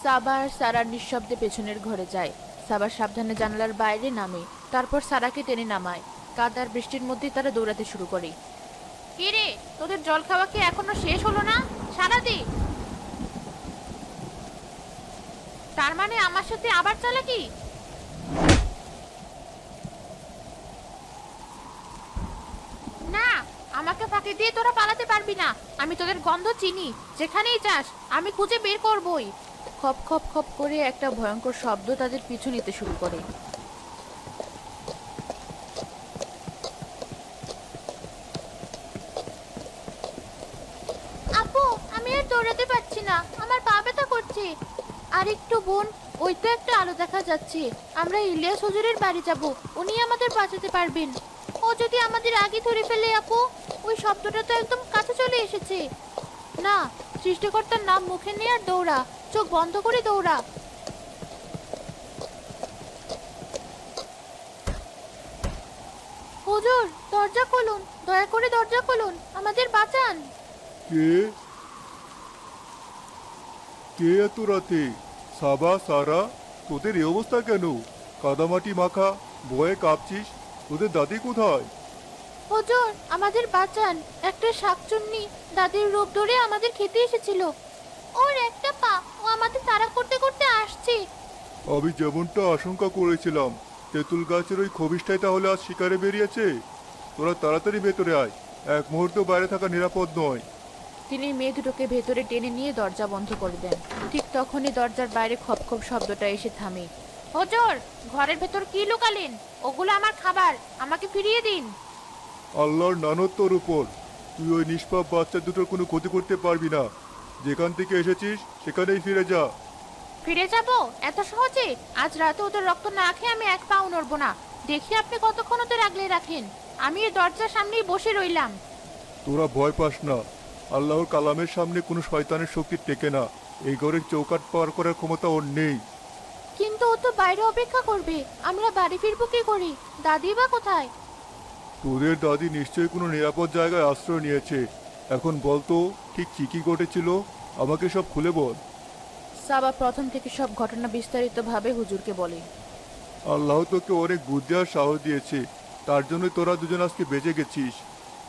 সাবা আর সারা নিঃশব্দে পেছনের ঘরে যায়। সাবা সাবধানে জানালার বাইরে নামে, তারপর সারাকে টেনে নামায়। কাদার বৃষ্টির মধ্যে তারা দৌড়াতে শুরু করে। কে রে, তোদের জল খাওয়া কি এখনো শেষ হলো না? সারা দে। তার মানে আমার সাথে আবার চালাকি? না, আমাকে ফাঁকি দিয়ে তোরা পালাতে পারবি না। আমি তোদের গন্ধ চিনি, যেখানেই যাস আমি খুঁজে বের করবই। খপ খপ খপ করে একটা ভয়ঙ্কর শব্দ তাদের পিছু নিতে শুরু করে। আপু, আমি আর দৌড়াতে পারছি না, আমার পা ব্যথা করছে। আর একটু বোন, ওই তো একটা আলো দেখা যাচ্ছে। আমরা ইলিয়াস হুজুরের বাড়ি যাব, উনি আমাদের বাঁচাতে পারবেন। ও যদি আমাদের আগে ধরে ফেলে আপু, ওই শব্দটা তো একদম কাছে চলে এসেছে। না, সৃষ্টিকর্তার নাম মুখে নিয়ে আর দৌড়া, চোখ বন্ধ করে দৌড়া। হুজুর, দরজা খুলুন, দয়া করে দরজা খুলুন, আমাদের বাঁচান। কে কে এত রাতে? সাবা, সারা, তোদের এই অবস্থা কেন? কাদামাটি মাখা, ভয়ে কাঁপছিস। তোদের দাদি কোথায়? হুজুর, আমাদের বাঁচান। একটা শাকচুন্নি দাদির রূপ ধরে আমাদের খেতে এসেছিল। ওর একটা পা, ও আমাদের তাড়া করতে করতে আসছে। আমি যেমনটা আশঙ্কা করেছিলাম, তেঁতুল গাছের ওই খবিশটাই তাহলে আজ শিকারে বেরিয়েছে। তোরা তাড়াতাড়ি ভেতরে আয়, এক মুহূর্ত বাইরে থাকা নিরাপদ নয়। তিনি মেয়ে দুটোকে ভেতরে টেনে নিয়ে দরজা বন্ধ করে দেন। ঠিক তখনই দরজার বাইরে খপ খপ শব্দটা এসে থামে। হুজুর, ঘরের ভেতর কি লুকালেন? ওগুলো আমার খাবার, আমাকে ফিরিয়ে দিন। আল্লাহর নানত তোর উপর। তুই ওই নিষ্পাপ বাচ্চা দুটোর কোনো ক্ষতি করতে পারবি না। যেখান থেকে এসেছিস সেখানেই ফিরে যা। ফিরে যাব এত সহজে? আজ রাতে ওদের রক্ত না খেয়ে আমি এক পাও নড়বো না। দেখি আপনি কতক্ষণ ওদের আগলে রাখেন। আমি এই দরজার সামনেই বসে রইলাম। তোরা ভয় পাস না। আল্লাহর কালামের সামনে কোনো শয়তানের শক্তি টেকে না। এই ঘরের চৌকাঠ পার করার ক্ষমতা ওর নেই। কিন্তু ও তো বাইরে অপেক্ষা করবে, আমরা বাড়ি ফিরবো কি করি? দাদি বা কোথায়? তোদের দাদি নিশ্চয়ই কোনো নিরাপদ জায়গায় আশ্রয় নিয়েছে। এখন বলতো ঠিক কি কি ঘটেছিল, আমাকে সব খুলে বল। সাবা প্রথম থেকে সব ঘটনা বিস্তারিতভাবে হুজুরকে বলে। আল্লাহ তোকে অনেক বুদ্ধি আর সাহস দিয়েছে, তার জন্য তোরা দুজন আজকে বেঁচে গেছিস।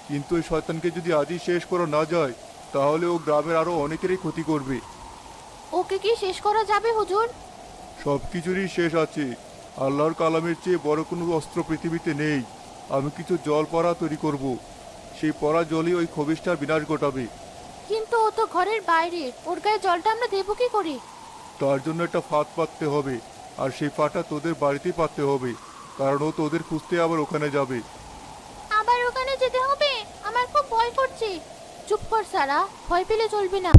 কিন্তু ওই শয়তানকে যদি আজই শেষ করা না যায়, তাহলে ও গ্রামের আরো অনেকেরই ক্ষতি করবে। ওকে কি শেষ করা যাবে হুজুর? সব কিছুরই শেষ আছে। আল্লাহর কালামের চেয়ে বড় কোনো অস্ত্র পৃথিবীতে নেই। আমি কিছু জল পড়া তৈরি করব। সেই পড়া জলই ওই খবিশটার বিনাশ ঘটাবে। কিন্তু ও তো ঘরের বাইরে, ওর গায়ে জলটা আমরা দেবো কি করে? তার জন্য একটা ফাঁদ পাততে হবে, আর সেই ফাঁদটা তোদের বাড়িতেই পাততে হবে, কারণ ও তোদের খুঁজতে আবার ওখানে যাবে। আবার ওখানে যেতে হবে? আমার খুব ভয় করছে। চুপ কর সারা, ভয় পেলে চলবে না।